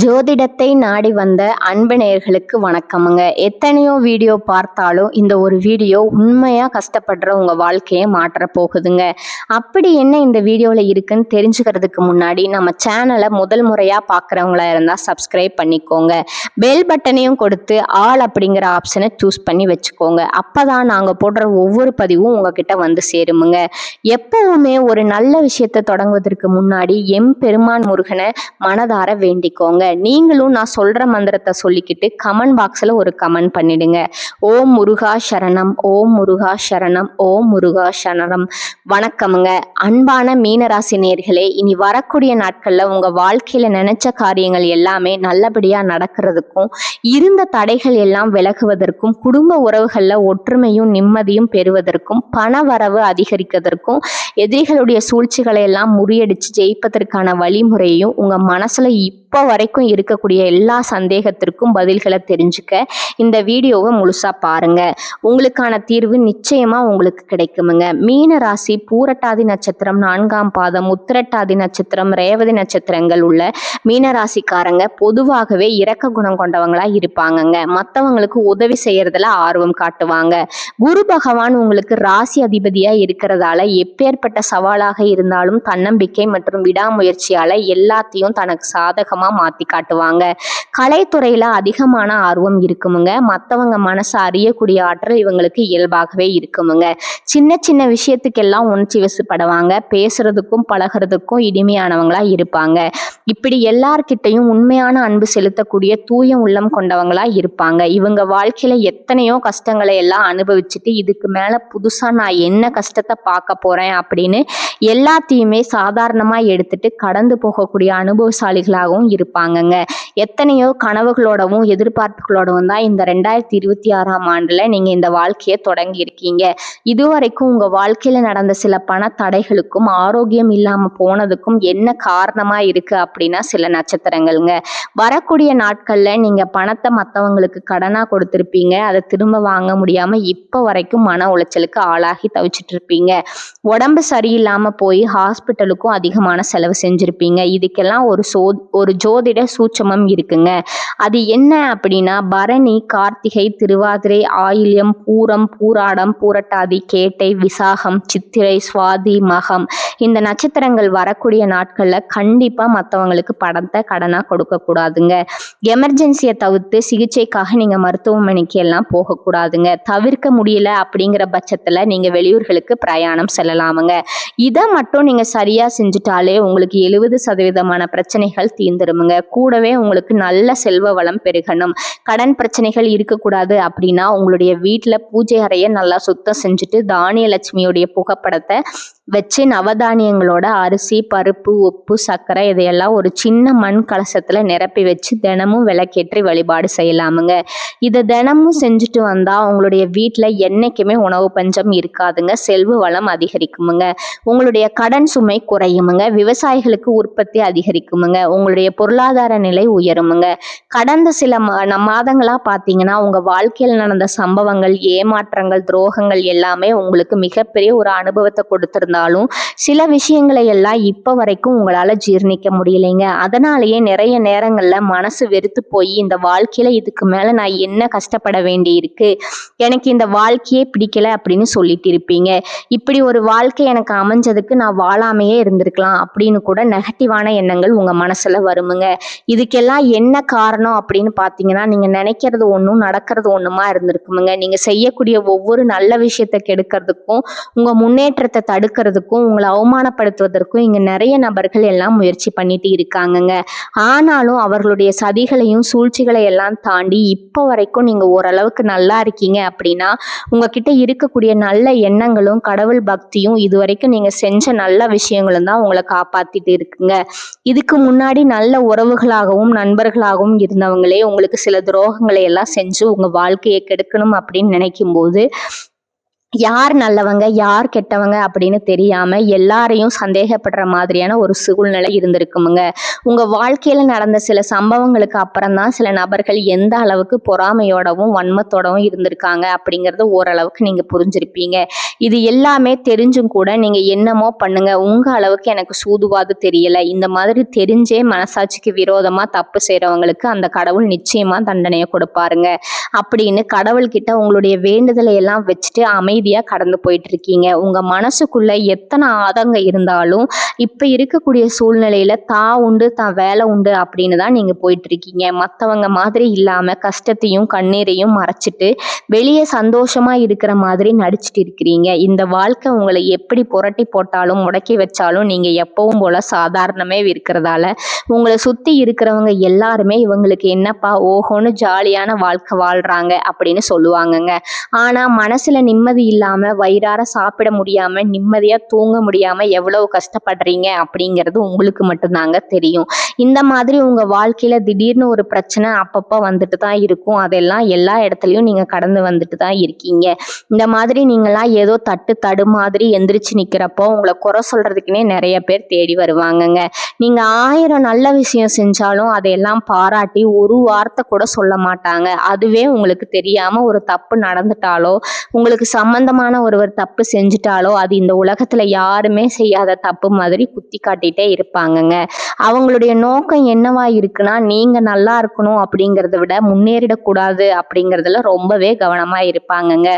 ஜோதிடத்தை நாடி வந்த அன்பு நேயர்களுக்கு வணக்கமுங்க. எத்தனையோ வீடியோ பார்த்தாலும் இந்த ஒரு வீடியோ உண்மையா கஷ்டப்படுற உங்க வாழ்க்கையை மாற்ற போகுதுங்க. அப்படி என்ன இந்த வீடியோவில் இருக்குன்னு தெரிஞ்சுக்கிறதுக்கு முன்னாடி நம்ம சேனலை முதல் முறையா பார்க்குறவங்களா இருந்தால் சப்ஸ்கிரைப் பண்ணிக்கோங்க. பெல் பட்டனையும் கொடுத்து ஆல் அப்படிங்கிற ஆப்ஷனை சூஸ் பண்ணி வச்சுக்கோங்க. அப்பதான் நாங்கள் போடுற ஒவ்வொரு பதிவும் உங்ககிட்ட வந்து சேருமுங்க. எப்பவுமே ஒரு நல்ல விஷயத்தை தொடங்குவதற்கு முன்னாடி பெருமான் முருகனை மனதார வேண்டிக்கோங்க. நீங்களும் நான் சொல்ற மந்திரத்தை சொல்லிக்கிட்டு கமெண்ட் பாக்ஸ்ல ஒரு கமெண்ட் பண்ணிடுங்க. ஓம் முருகா சரணம், ஓம் முருகா சரணம், ஓம் முருகா சரணம். வணக்கமுங்க. அன்பான மீனராசி நேயர்களே, இனி வரக்கூடிய நாட்கள்ல உங்க வாழ்க்கையில நினைச்ச காரியங்கள் எல்லாமே நல்லபடியா நடக்கிறதுக்கும், இருந்த தடைகள் எல்லாம் விலகுவதற்கும், குடும்ப உறவுகள்ல ஒற்றுமையும் நிம்மதியும் பெறுவதற்கும், பண வரவு அதிகரிக்கிறதற்கும், எதிரிகளுடைய சூழ்ச்சிகளை எல்லாம் முறியடிச்சு ஜெயிப்பதற்கான வழிமுறையும் உங்க மனசுல இப்போ வரைக்கும் இருக்கக்கூடிய எல்லா சந்தேகத்திற்கும் பதில்களை தெரிஞ்சுக்க இந்த வீடியோவை முழுசா பாருங்க. உங்களுக்கான தீர்வு நிச்சயமா உங்களுக்கு கிடைக்குமுங்க. மீன ராசி பூரட்டாதி நட்சத்திரம் 4ஆம் பாதம், உத்திரட்டாதி நட்சத்திரம், ரேவதி நட்சத்திரங்கள் உள்ள மீனராசிக்காரங்க பொதுவாகவே இரக்க குணம் கொண்டவங்களா இருப்பாங்கங்க. மற்றவங்களுக்கு உதவி செய்யறதுல ஆர்வம் காட்டுவாங்க. குரு பகவான் உங்களுக்கு ராசி அதிபதியா இருக்கிறதால எப்பேற்பட்ட சவாலாக இருந்தாலும் தன்னம்பிக்கை மற்றும் விடாமுயற்சியால எல்லாத்தையும் தனக்கு சாதகமா மாத்தி காட்டுவாங்க. கலைத்துறையில அதிகமான ஆர்வம் இருக்குமுங்க. மற்றவங்க மனசை அறியக்கூடிய ஆற்றல் இவங்களுக்கு இயல்பாகவே இருக்குமுங்க. சின்ன சின்ன விஷயத்துக்கெல்லாம் உணர்ச்சி வசப்படுவாங்க. பேசுறதுக்கும் பழகிறதுக்கும் இனிமையானவங்களா இருப்பாங்க. இப்படி எல்லார்கிட்டையும் உண்மையான அன்பு செலுத்தக்கூடிய தூய உள்ளம் கொண்டவங்களா இருப்பாங்க. இவங்க வாழ்க்கையில எத்தனையோ கஷ்டங்களை எல்லாம் அனுபவிச்சுட்டு இதுக்கு மேல புதுசா நான் என்ன கஷ்டத்தை பார்க்க போறேன் அப்படின்னு எல்லாத்தையுமே சாதாரணமா எடுத்துட்டு கடந்து போகக்கூடிய அனுபவசாலிகளாகவும் இருப்பாங்கங்க. எத்தனையோ கனவுகளோடவும் எதிர்பார்ப்புகளோடவும் தான் இந்த 2026ஆம் ஆண்டுல நீங்க இந்த வாழ்க்கையை தொடங்கி இருக்கீங்க. இதுவரைக்கும் உங்க வாழ்க்கையில நடந்த சில பண தடைகளுக்கும் ஆரோக்கியம் இல்லாம போனதுக்கும் என்ன காரணமா இருக்கு அப்படின்னா சில நட்சத்திரங்கள்ங்க. வரக்கூடிய நாட்கள்ல நீங்க பணத்தை மற்றவங்களுக்கு கடனா கொடுத்திருப்பீங்க. அதை திரும்ப வாங்க முடியாம இப்ப வரைக்கும் மன உளைச்சலுக்கு ஆளாகி தவிச்சிட்டு இருப்பீங்க. உடம்பு சரியில்லாம போய் ஹாஸ்பிட்டலுக்கும் அதிகமான செலவு செஞ்சிருப்பீங்க. இதுக்கெல்லாம் ஒரு ஜோதிட சூட்சமம் இருக்குங்க. அது என்ன அப்படின்னா பரணி, கார்த்திகை, திருவாதிரை, ஆயில்யம், பூரம், பூராடம், பூரட்டாதி, கேட்டை, விசாகம், சித்திரை, சுவாதி, மகம் இந்த நட்சத்திரங்கள் வரக்கூடிய நாட்கள்ல கண்டிப்பா மற்றவங்களுக்கு பணத்தை கடனா கொடுக்க கூடாதுங்க. எமர்ஜென்சியை தவிர்த்து சிகிச்சைக்காக நீங்க மருத்துவமனைக்கு எல்லாம் போகக்கூடாதுங்க. தவிர்க்க முடியல அப்படிங்கிற பட்சத்துல நீங்க வெளியூர்களுக்கு பிரயாணம் செல்லலாமுங்க. இதை மட்டும் நீங்க சரியா செஞ்சுட்டாலே உங்களுக்கு 70% பிரச்சனைகள் தீர்ந்துருமுங்க. கூடவே உங்களுக்கு நல்ல செல்வ வளம் பெருகணும். கடன் பிரச்சனைகள் இருக்கக்கூடாது அப்படின்னா உங்களுடைய வீட்டுல பூஜை அறையை நல்லா சுத்தம் செஞ்சுட்டு தானிய லட்சுமியுடைய புகைப்படத்தை வச்சு நவதானியங்களோட அரிசி, பருப்பு, உப்பு, சர்க்கரை இதையெல்லாம் ஒரு சின்ன மண் கலசத்துல நிரப்பி வச்சு தினமும் விளக்கேற்றி வழிபாடு செய்யலாமுங்க. இதை தினமும் செஞ்சுட்டு வந்தா உங்களுடைய வீட்டுல என்னைக்குமே உணவு பஞ்சம் இருக்காதுங்க. செல்வ வளம் அதிகரிக்குமுங்க. உங்களுடைய கடன் சுமை குறையுமுங்க. விவசாயிகளுக்கு உற்பத்தி அதிகரிக்குமுங்க. உங்களுடைய பொருளாதார நிலை உயருமுங்க. கடந்த சில மாதங்களா பார்த்தீங்கன்னா உங்க வாழ்க்கையில் நடந்த சம்பவங்கள், ஏமாற்றங்கள், துரோகங்கள் எல்லாமே உங்களுக்கு மிகப்பெரிய ஒரு அனுபவத்தை கொடுத்திருந்தாலும் சில விஷயங்களை எல்லாம் இப்ப வரைக்கும் உங்களால ஜீர்ணிக்க முடியலைங்க. அதனாலேயே நிறைய நேரங்கள்ல மனசு வெறுத்து போய் இந்த வாழ்க்கையில இதுக்கு மேல நான் என்ன கஷ்டப்பட வேண்டி இருக்கு, எனக்கு இந்த வாழ்க்கையே பிடிக்கல அப்படின்னு சொல்லிட்டு இருப்பீங்க. இப்படி ஒரு வாழ்க்கை எனக்கு அமைஞ்சதுக்கு நான் வாழாமையே இருந்திருக்கலாம் அப்படின்னு கூட நெகட்டிவான எண்ணங்கள் உங்க மனசுல வருமுங்க. இதுக்கெல்லாம் என்ன காரணம் அப்படின்னு பார்த்தீங்கன்னா நீங்க நினைக்கிறது ஒன்றும் நடக்கிறது ஒண்ணுமா இருந்திருக்குமுங்க. நீங்க செய்யக்கூடிய ஒவ்வொரு நல்ல விஷயத்தை கெடுக்கிறதுக்கும், உங்க முன்னேற்றத்தை தடுக்கிறதுக்கும், உங்களை அவமானப்படுத்துவதற்கும் இங்க நிறைய நபர்கள் எல்லாம் முயற்சி பண்ணிட்டு இருக்காங்கங்க. ஆனாலும் அவர்களுடைய சதிகளையும் சூழ்ச்சிகளை எல்லாம் தாண்டி இப்போ வரைக்கும் நீங்க ஓரளவுக்கு நல்லா இருக்கீங்க அப்படின்னா உங்ககிட்ட இருக்கக்கூடிய நல்ல எண்ணங்களும் கடவுள் பக்தியும் இதுவரைக்கும் நீங்க செஞ்ச நல்ல விஷயங்களும் தான் உங்களை காப்பாத்திட்டு இருக்குங்க. இதுக்கு முன்னாடி நல்ல உறவுகளாகவும் நண்பர்களாகவும் இருந்தவங்களே உங்களுக்கு சில துரோகங்களை எல்லாம் செஞ்சு உங்க வாழ்க்கையை கெடுக்கணும் அப்படின்னு நினைக்கும் போது யார் நல்லவங்க யார் கெட்டவங்க அப்படின்னு தெரியாம எல்லாரையும் சந்தேகப்படுற மாதிரியான ஒரு சூழ்நிலை இருந்திருக்குமுங்க. உங்க வாழ்க்கையில நடந்த சில சம்பவங்களுக்கு அப்புறம் தான் சில நபர்கள் எந்த அளவுக்கு பொறாமையோடவும் வன்மத்தோடவும் இருந்திருக்காங்க அப்படிங்கறது ஓரளவுக்கு நீங்க புரிஞ்சிருப்பீங்க. இது எல்லாமே தெரிஞ்சும் கூட நீங்க என்னமோ பண்ணுங்க, உங்க அளவுக்கு எனக்கு சூதுவாது தெரியல, இந்த மாதிரி தெரிஞ்சே மனசாட்சிக்கு விரோதமா தப்பு செய்யறவங்களுக்கு அந்த கடவுள் நிச்சயமா தண்டனையை கொடுப்பாருங்க அப்படின்னு கடவுள்கிட்ட உங்களுடைய வேண்டுதலை எல்லாம் வச்சுட்டு அமைதியா கடந்து போயிட்டு இருக்கீங்க. உங்க மனசுக்குள்ள எத்தனை ஆதங்கம் இருந்தாலும் இப்ப இருக்கக்கூடிய சூழ்நிலையில உண்டு தான் வேலை உண்டு அப்படின்னு தான் நீங்க போயிட்டு இருக்கீங்க. மத்தவங்க மாதிரி இல்லாம கஷ்டத்தையும் கண்ணீரையும் மறைச்சிட்டு வெளியே சந்தோஷமா இருக்கிற மாதிரி நடிச்சிட்டு இருக்கிறீங்க. இந்த வாழ்க்கை உங்களை எப்படி புரட்டி போட்டாலும் முடக்கி வச்சாலும் நீங்க எப்பவும் போல சாதாரணமே இருக்கிறதால உங்களை சுத்தி இருக்கிறவங்க எல்லாருமே இவங்களுக்கு என்னப்பா ஓஹோன்னு ஜாலியான வாழ்க்கை வாழ்றாங்க அப்படின்னு சொல்லுவாங்கங்க. ஆனா மனசுல நிம்மதி இல்லாம வயிறார சாப்பிட முடியாம நிம்மதியா தூங்க முடியாம எவ்வளவு கஷ்டப்படுறீங்க அப்படிங்கிறது உங்களுக்கு மட்டும்தாங்க தெரியும். இந்த மாதிரி உங்க வாழ்க்கையில திடீர்னு ஒரு பிரச்சனை அப்பப்ப வந்துட்டு தான் இருக்கும். அதெல்லாம் எல்லா இடத்துலயும் நீங்க கடந்து வந்துட்டு தான் இருக்கீங்க. இந்த மாதிரி நீங்களாம் ஏதோ தடு மாதிரி எந்திரிச்சு நிக்கிறப்போ உங்களை குறை சொல்றதுக்குன்னே நிறைய பேர் தேடி வருவாங்கங்க. நீங்க 1000 நல்ல விஷயம் செஞ்சாலும் அதையெல்லாம் பாராட்டி ஒரு வார்த்தை கூட சொல்ல மாட்டாங்க. அதுவே உங்களுக்கு தெரியாம ஒரு தப்பு நடந்துட்டாலோ உங்களுக்கு சம்பந்தமான ஒருவர் தப்பு செஞ்சுட்டாலோ அது இந்த உலகத்துல யாருமே செய்யாத தப்பு மாதிரி குத்தி காட்டிட்டே இருப்பாங்கங்க. அவங்களுடைய நோக்கம் என்னவா இருக்குன்னா நீங்க நல்லா இருக்கணும் அப்படிங்கறத விட முன்னேறிடக்கூடாது அப்படிங்கறதுல ரொம்பவே கவனமா இருப்பாங்கங்க.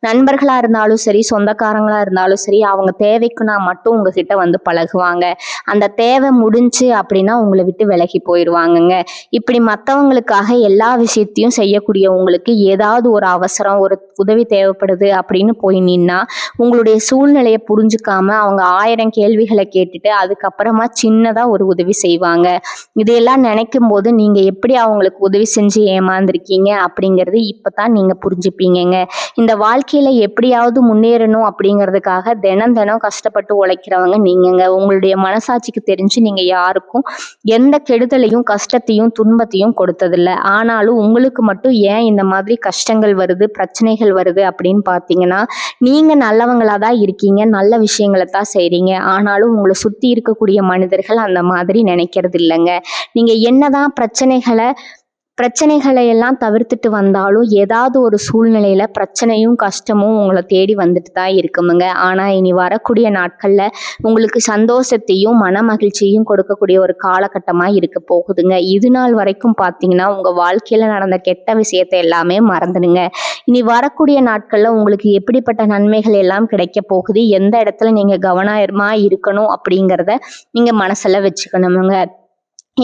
நண்பர்களா இருந்தாலும் சரி சொந்தக்காரங்களா இருந்தாலும் சரி அவங்க தேவைக்குன்னா மட்டும் உங்ககிட்ட வந்து பழகுவாங்க. அந்த தேவை முடிஞ்சு அப்படின்னா உங்களை விட்டு விலகி போயிடுவாங்கங்க. இப்படி மற்றவங்களுக்காக எல்லா விஷயத்தையும் செய்யக்கூடிய உங்களுக்கு ஏதாவது ஒரு அவசரம் ஒரு உதவி தேவைப்படுது அப்படின்னு போய் நின்னா உங்களுடைய சூழ்நிலையை புரிஞ்சுக்காம அவங்க 1000 கேள்விகளை கேட்டுட்டு அதுக்கப்புறமா சின்னதா ஒரு உதவி செய்வாங்க. இதையெல்லாம் நினைக்கும் போது நீங்க எப்படி அவங்களுக்கு உதவி செஞ்சு ஏமாந்துருக்கீங்க அப்படிங்கிறது இப்பதான் நீங்க புரிஞ்சுப்பீங்கங்க. இந்த வாழ்க்கையில எப்படியாவது முன்னேறணும் அப்படிங்கிறதுக்காக தினம் தினம் கஷ்டப்பட்டு உழைக்கிறவங்க நீங்கங்க. உங்களுடைய மனசாட்சிக்கு தெரிஞ்சு நீங்க யாருக்கும் எந்த கெடுதலையும் கஷ்டத்தையும் துன்பத்தையும் கொடுத்ததில்ல. ஆனாலும் உங்களுக்கு மட்டும் ஏன் இந்த மாதிரி கஷ்டங்கள் வருது பிரச்சனைகள் வருது அப்படின்னு பார்த்தீங்கன்னா நீங்க நல்லவங்களா தான் இருக்கீங்க, நல்ல விஷயங்களை தான் செய்றீங்க. ஆனாலும் உங்களை சுத்தி இருக்கக்கூடிய மனிதர்கள் அந்த மாதிரி நினைக்கிறது இல்லைங்க. நீங்க என்னதான் பிரச்சனைகளை எல்லாம் தவிர்த்துட்டு வந்தாலும் ஏதாவது ஒரு சூழ்நிலையில பிரச்சனையும் கஷ்டமும் உங்களை தேடி வந்துட்டு தான் இருக்குமுங்க. ஆனா இனி வரக்கூடிய நாட்கள்ல உங்களுக்கு சந்தோஷத்தையும் மன மகிழ்ச்சியையும் கொடுக்கக்கூடிய ஒரு காலகட்டமா இருக்க போகுதுங்க. இது நாள் வரைக்கும் பார்த்தீங்கன்னா உங்க வாழ்க்கையில நடந்த கெட்ட விஷயத்தை எல்லாமே மறந்துடுங்க. இனி வரக்கூடிய நாட்கள்ல உங்களுக்கு எப்படிப்பட்ட நன்மைகள் எல்லாம் கிடைக்க போகுது, எந்த இடத்துல நீங்க கவனமா இருக்கணும் அப்படிங்கிறத நீங்க மனசுல வச்சுக்கணுமுங்க.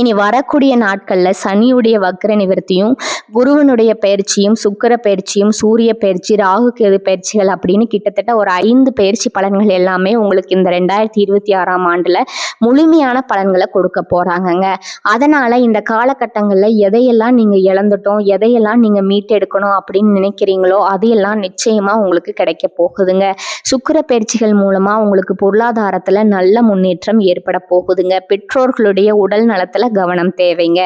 இனி வரக்கூடிய நாட்கள்ல சனியுடைய வக்ர நிவர்த்தியும் குருவனுடைய பயிற்சியும் சுக்கிர பயிற்சியும் சூரிய பயிற்சி ராகு கேது பயிற்சிகள் அப்படின்னு கிட்டத்தட்ட ஒரு 5 பயிற்சி பலன்கள் எல்லாமே உங்களுக்கு இந்த 2026ஆம் ஆண்டுல முழுமையான பலன்களை கொடுக்க போறாங்கங்க. அதனால இந்த காலகட்டங்கள்ல எதையெல்லாம் நீங்க இழந்துட்டோம் எதையெல்லாம் நீங்க மீட்டெடுக்கணும் அப்படின்னு நினைக்கிறீங்களோ அதையெல்லாம் நிச்சயமா உங்களுக்கு கிடைக்க போகுதுங்க. சுக்கிர பயிற்சிகள் மூலமா உங்களுக்கு பொருளாதாரத்துல நல்ல முன்னேற்றம் ஏற்பட போகுதுங்க. பெற்றோர்களுடைய உடல் நலத்துல கவனம் தேவைங்க.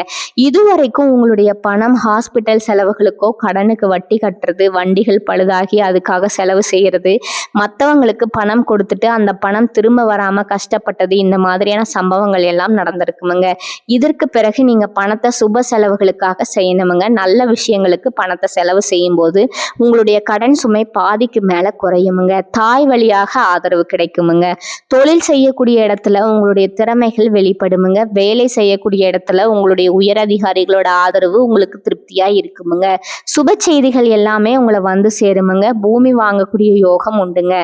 இதுவரைக்கும் உங்களுடைய பணம் ஹாஸ்பிட்டல் செலவுகளுக்கோ கடனுக்கு வட்டி கட்டுறது வண்டிகள் பழுதாகி அதுக்காக செலவு செய்யறது மற்றவங்களுக்கு பணம் கொடுத்துட்டு அந்த பணம் திரும்ப வராம கஷ்டப்பட்டது இந்த மாதிரியான சம்பவங்கள் எல்லாம் நடந்திருக்குமுங்க. இதற்கு பிறகு நீங்க பணத்தை சுப செலவுகளுக்காக செய்யணுமுங்க. நல்ல விஷயங்களுக்கு பணத்தை செலவு செய்யும் போது உங்களுடைய கடன் சுமை பாதிக்கு மேல குறையுமுங்க. தாய் வழியாக ஆதரவு கிடைக்குமுங்க. தொழில் செய்யக்கூடிய இடத்துல உங்களுடைய திறமைகள் வெளிப்படுமுங்க. வேலை செய்யக்கூடிய இடத்துல உங்களுடைய உயர் அதிகாரிகளோட ஆதரவு உங்களுக்கு திருப்தியா இருக்குமுங்க. சுப செய்திகள் எல்லாமே உங்களை வந்து சேருமுங்க. பூமி வாங்கக்கூடிய யோகம் உண்டுங்க.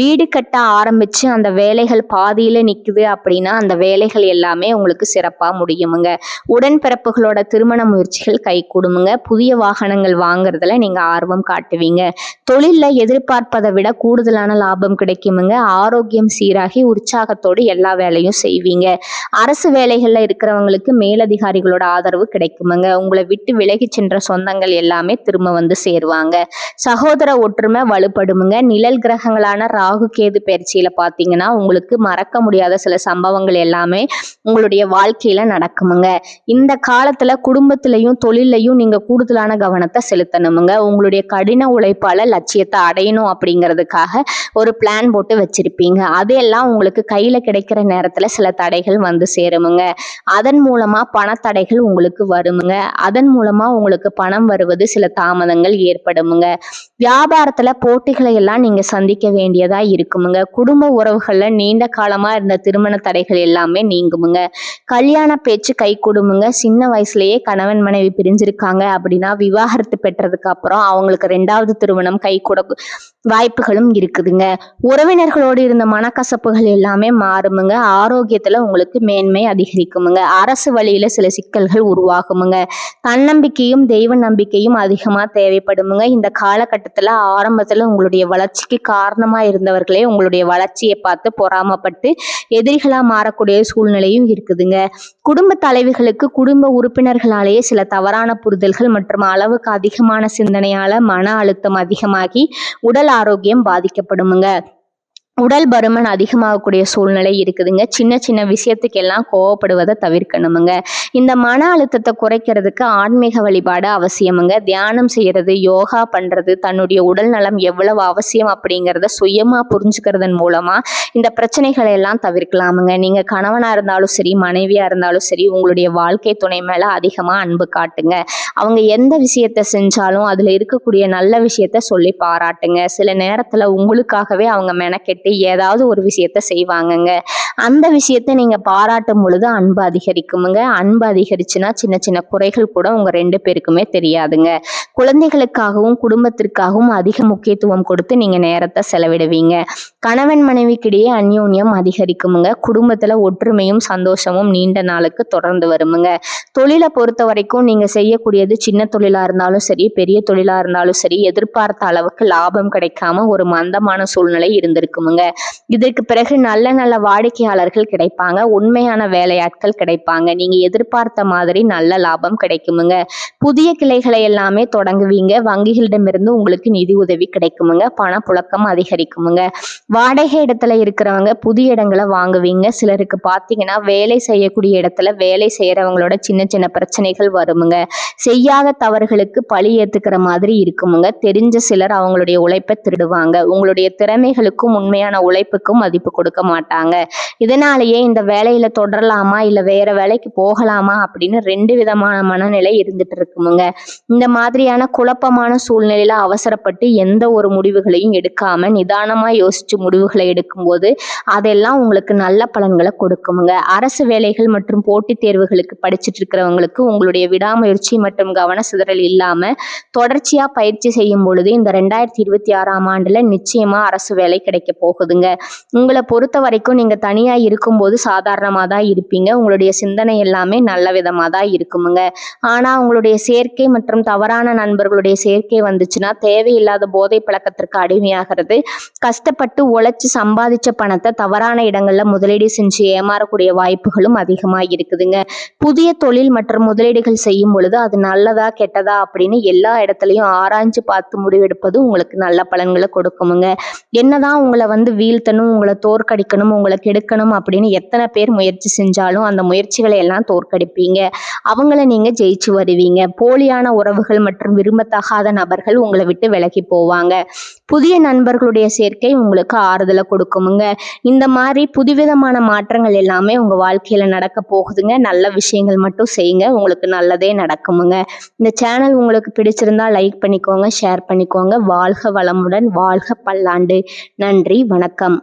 வீடு கட்ட ஆரம்பிச்சு அந்த வேலைகள் பாதியில நிக்குது அப்படின்னா அந்த வேலைகள் எல்லாமே உங்களுக்கு சிறப்பா முடியுமுங்க. உடன்பிறப்புகளோட திருமண முயற்சிகள் கை கூடுமுங்க. புதிய வாகனங்கள் வாங்குறதுல நீங்க ஆர்வம் காட்டுவீங்க. தொழில்ல எதிர்பார்ப்பதை விட கூடுதலான லாபம் கிடைக்குமுங்க. ஆரோக்கியம் சீராகி உற்சாகத்தோடு எல்லா வேலையும் செய்வீங்க. அரசு வேலைகள்ல இருக்கிறவங்க இருக்கிறவங்களுக்கு மேலதிகாரிகளோட ஆதரவு கிடைக்குமுங்க. உங்களை விட்டு விலகி சென்ற சொந்தங்கள் எல்லாமே திரும்ப வந்து சேருவாங்க. சகோதர ஒற்றுமை வலுப்படுமுங்க. நிழல் கிரகங்களான ராகு கேது பயிற்சியில பார்த்தீங்கன்னா உங்களுக்கு மறக்க முடியாத சில சம்பவங்கள் எல்லாமே உங்களுடைய வாழ்க்கையில நடக்குமுங்க. இந்த காலத்துல குடும்பத்திலையும் தொழிலையும் நீங்க கூடுதலான கவனத்தை செலுத்தணுமுங்க. உங்களுடைய கடின உழைப்பால லட்சியத்தை அடையணும் அப்படிங்கிறதுக்காக ஒரு பிளான் போட்டு வச்சிருப்பீங்க. அதையெல்லாம் உங்களுக்கு கையில கிடைக்கிற நேரத்துல சில தடைகள் வந்து சேருமுங்க. அதன் மூலமா பணத்தடைகள் உங்களுக்கு வருமுங்க. அதன் மூலமா உங்களுக்கு பணம் வருவது சில தாமதங்கள் ஏற்படுமுங்க. வியாபாரத்துல போட்டிகளை எல்லாம் நீங்க சந்திக்க வேண்டியதா இருக்குமுங்க. குடும்ப உறவுகள்ல நீண்ட காலமா இருந்த திருமண தடைகள் எல்லாமே நீங்குமுங்க. கல்யாண பேச்சு கை கொடுமுங்க. சின்ன வயசுலயே கணவன் மனைவி பிரிஞ்சிருக்காங்க அப்படின்னா விவாகரத்து பெற்றதுக்கு அப்புறம் அவங்களுக்கு 2வது திருமணம் கை கூட வாய்ப்புகளும் இருக்குதுங்க. உறவினர்களோடு இருந்த மனக்கசப்புகள் எல்லாமே மாறுமுங்க. ஆரோக்கியத்துல உங்களுக்கு மேன்மை அதிகரிக்குமுங்க. அரசு வழியில சில சிக்கல்கள் உருவாகுமுங்க. தன்னம்பிக்கையும் தெய்வ நம்பிக்கையும் அதிகமா தேவைப்படுமுங்க. இந்த காலகட்டத்துல ஆரம்பத்துல உங்களுடைய வளர்ச்சிக்கு காரணமா இருந்தவர்களே உங்களுடைய வளர்ச்சியை பார்த்து பொறாமப்பட்டு எதிரிகளா மாறக்கூடிய சூழ்நிலையும் இருக்குதுங்க. குடும்ப தலைவிகளுக்கு குடும்ப உறுப்பினர்களாலேயே சில தவறான புரிதல்கள் மற்றும் அளவுக்கு அதிகமான சிந்தனையால மன அழுத்தம் அதிகமாகி உடல் ஆரோக்கியம் பாதிக்கப்படுமுங்க. உடல் பருமன் அதிகமாகக்கூடிய சூழ்நிலை இருக்குதுங்க. சின்ன சின்ன விஷயத்துக்கு எல்லாம் கோவப்படுவதை தவிர்க்கணுமுங்க. இந்த மன அழுத்தத்தை குறைக்கிறதுக்கு ஆன்மீக வழிபாடு அவசியமுங்க. தியானம் செய்யறது, யோகா பண்றது, தன்னுடைய உடல் நலம் எவ்வளவு அவசியம் அப்படிங்கிறத சுயமா புரிஞ்சுக்கிறதன் மூலமா இந்த பிரச்சனைகளை எல்லாம் தவிர்க்கலாமுங்க. நீங்க கணவனா இருந்தாலும் சரி, மனைவியா இருந்தாலும் சரி, உங்களுடைய வாழ்க்கை துணை மேல அதிகமா அன்பு காட்டுங்க. அவங்க எந்த விஷயத்த செஞ்சாலும் அதுல இருக்கக்கூடிய நல்ல விஷயத்த சொல்லி பாராட்டுங்க. சில நேரத்துல உங்களுக்காகவே அவங்க மெனக்கெட்டு ஏதாவது ஒரு விஷயத்த செய்வாங்கங்க. அந்த விஷயத்தை நீங்க பாராட்டும் பொழுது அன்பு அதிகரிக்குமுங்க. அன்பு அதிகரிச்சுன்னா சின்ன சின்ன குறைகள் கூட உங்க 2 பேருக்குமே தெரியாதுங்க. குழந்தைகளுக்காகவும் குடும்பத்திற்காகவும் அதிக முக்கியத்துவம் கொடுத்து நீங்க நேரத்தை செலவிடுவீங்க. கணவன் மனைவிக்கிடையே அந்யோன்யம் அதிகரிக்குமுங்க. குடும்பத்துல ஒற்றுமையும் சந்தோஷமும் நீண்ட நாளுக்கு தொடர்ந்து வருமுங்க. தொழிலை பொறுத்த வரைக்கும் நீங்க செய்யக்கூடியது சின்ன தொழிலா இருந்தாலும் சரி, பெரிய தொழிலா இருந்தாலும் சரி, எதிர்பார்த்த அளவுக்கு லாபம் கிடைக்காம ஒரு மந்தமான சூழ்நிலை இருந்திருக்குமுங்க. இதற்கு பிறகு நல்ல நல்ல வாடிக்கையாளர்கள் கிடைப்பாங்க. உண்மையான வேலையாட்கள் கிடைப்பாங்க. நீங்க எதிர்பார்த்த மாதிரி நல்ல லாபம் கிடைக்குமுங்க. புதிய கிளைகளை எல்லாமே தொடங்குவீங்க. வங்கிகளிடமிருந்து உங்களுக்கு நிதி உதவி கிடைக்குமுங்க. பணப்புழக்கம் அதிகரிக்குமுங்க. வாடகை இடத்துல இருக்கிறவங்க புதிய இடங்களை வாங்குவீங்க. சிலருக்கு பார்த்தீங்கன்னா வேலை செய்யக்கூடிய இடத்துல வேலை செய்யறவங்களோட சின்ன சின்ன பிரச்சனைகள் வருமுங்க. செய்யாத தவறுகளுக்கு பழி ஏத்துக்கிற மாதிரி இருக்குமுங்க. தெரிஞ்ச சிலர் அவங்களுடைய உழைப்பை திருடுவாங்க. உங்களுடைய திறமைகளுக்கும் உண்மையான உழைப்புக்கும் மதிப்பு கொடுக்க மாட்டாங்க. இதனாலேயே இந்த வேலையில தொடரலாமா இல்ல வேற வேலைக்கு போகலாமா அப்படின்னு 2 விதமான மனநிலை இருந்துட்டு இருக்குமுங்க. இந்த மாதிரியான குழப்பமான சூழ்நிலையில அவசரப்பட்டு எந்த ஒரு முடிவுகளையும் எடுக்காம நிதானமா யோசிச்சு முடிவுகளை எடுக்கும்போது அதெல்லாம் உங்களுக்கு நல்ல பலன்களை கொடுக்குமுங்க. அரசு வேலைகள் மற்றும் போட்டித் தேர்வுகளுக்கு படிச்சுட்டு இருக்கிறவங்களுக்கு உங்களுடைய விடாமுயற்சி மற்றும் கவன சிதறல் இல்லாம தொடர்ச்சியா பயிற்சி செய்யும் பொழுது இந்த 2026ஆம் ஆண்டுல நிச்சயமா அரசு வேலை கிடைக்க போகுதுங்க. உங்களை பொறுத்த வரைக்கும் நீங்க தனியா இருக்கும்போது சாதாரணமா தான் இருப்பீங்க. உங்களுடைய சிந்தனை எல்லாமே நல்ல விதமா தான் இருக்குமுங்க. ஆனா உங்களுடைய சேர்க்கை மற்றும் தவறான நண்பர்களுடைய சேர்க்கை வந்துச்சுன்னா தேவையில்லாத போதை பழக்கத்திற்கு அடிமையாகிறது. கஷ்டப்பட்டு உழைச்சு சம்பாதிச்ச பணத்தை தவறான இடங்கள்ல முதலீடு செஞ்சு ஏமாறக்கூடிய வாய்ப்புகளும் அதிகமா இருக்குதுங்க. புதிய தொழில் மற்றும் முதலீடுகள் செய்யும் பொழுது அது நல்லதா கெட்டதா அப்படின்னு எல்லா இடத்துலையும் ஆராய்ஞ்சு பார்த்து முடிவெடுப்பது உங்களுக்கு நல்ல பலன்களை கொடுக்குமுங்க. என்னதான் உங்களை வீழ்த்தணும், உங்களை தோற்கடிக்கணும், உங்களை கெடுக்கணும் அப்படின்னு எத்தனை பேர் முயற்சி செஞ்சாலும் அந்த முயற்சிகளை எல்லாம் தோற்கடிப்பீங்க. அவங்கள நீங்க ஜெயிச்சு வருவீங்க. போலியான உறவுகள் மற்றும் விரும்பத்தகாத நபர்கள் உங்களை விட்டு விலகி போவாங்க. புதிய நண்பர்களுடைய சேர்க்கை உங்களுக்கு ஆறுதலை கொடுக்குமுங்க. இந்த மாதிரி புதுவிதமான மாற்றங்கள் எல்லாமே உங்க வாழ்க்கையில நடக்க போகுதுங்க. நல்ல விஷயங்கள் மட்டும் செய்யுங்க, உங்களுக்கு நல்லதே நடக்குமுங்க. இந்த சேனல் உங்களுக்கு பிடிச்சிருந்தா லைக் பண்ணிக்கோங்க, ஷேர் பண்ணிக்கோங்க. வாழ்க வளமுடன், வாழ்க பல்லாண்டு. நன்றி, வணக்கம்.